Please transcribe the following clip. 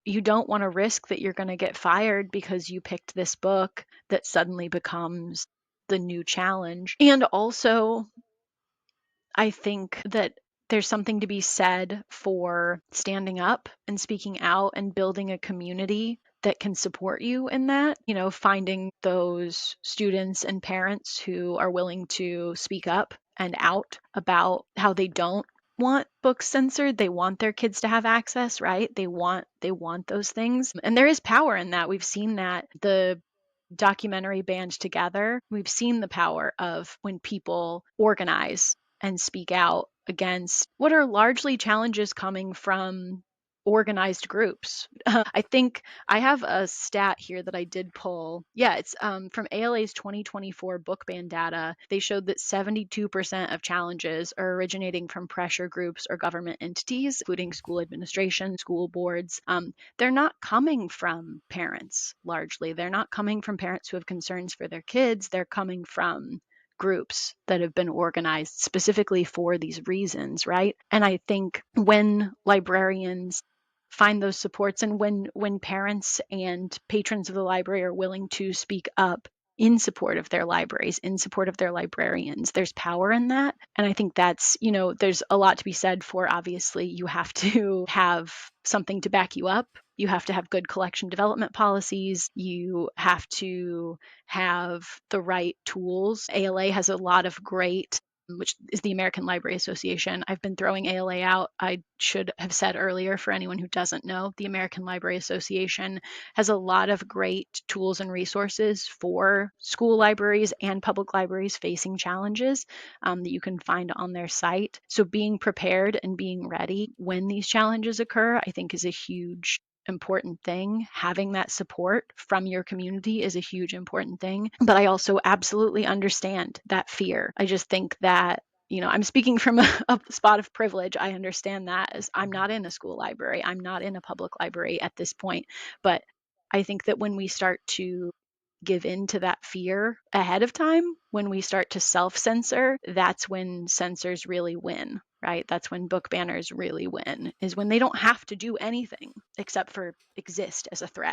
you don't want to risk that you're going to get fired because you picked this book that suddenly becomes the new challenge. And also, I think that there's something to be said for standing up and speaking out and building a community that can support you in that, finding those students and parents who are willing to speak up and out about how they don't want books censored. They want their kids to have access, right? They want those things. And there is power in that. We've seen that. The documentary Band Together, we've seen the power of when people organize and speak out against what are largely challenges coming from organized groups. I think I have a stat here that I did pull. Yeah, it's from ALA's 2024 book ban data. They showed that 72% of challenges are originating from pressure groups or government entities, including school administration, school boards. They're not coming from parents largely. They're not coming from parents who have concerns for their kids. They're coming from groups that have been organized specifically for these reasons, right? And I think when librarians find those supports and when parents and patrons of the library are willing to speak up in support of their libraries, in support of their librarians, there's power in that. And I think that's, there's a lot to be said for, obviously you have to have something to back you up. You have to have good collection development policies. You have to have the right tools. ALA has a lot of great, which is the American Library Association. I've been throwing ALA out. I should have said earlier, for anyone who doesn't know, the American Library Association has a lot of great tools and resources for school libraries and public libraries facing challenges that you can find on their site. So being prepared and being ready when these challenges occur, I think, is a huge important thing. Having that support from your community is a huge important thing. But I also absolutely understand that fear. I just think that, I'm speaking from a spot of privilege. I understand that, as I'm not in a school library. I'm not in a public library at this point. But I think that when we start to give in to that fear ahead of time, when we start to self-censor, that's when censors really win, right? That's when book banners really win, is when they don't have to do anything except for exist as a threat.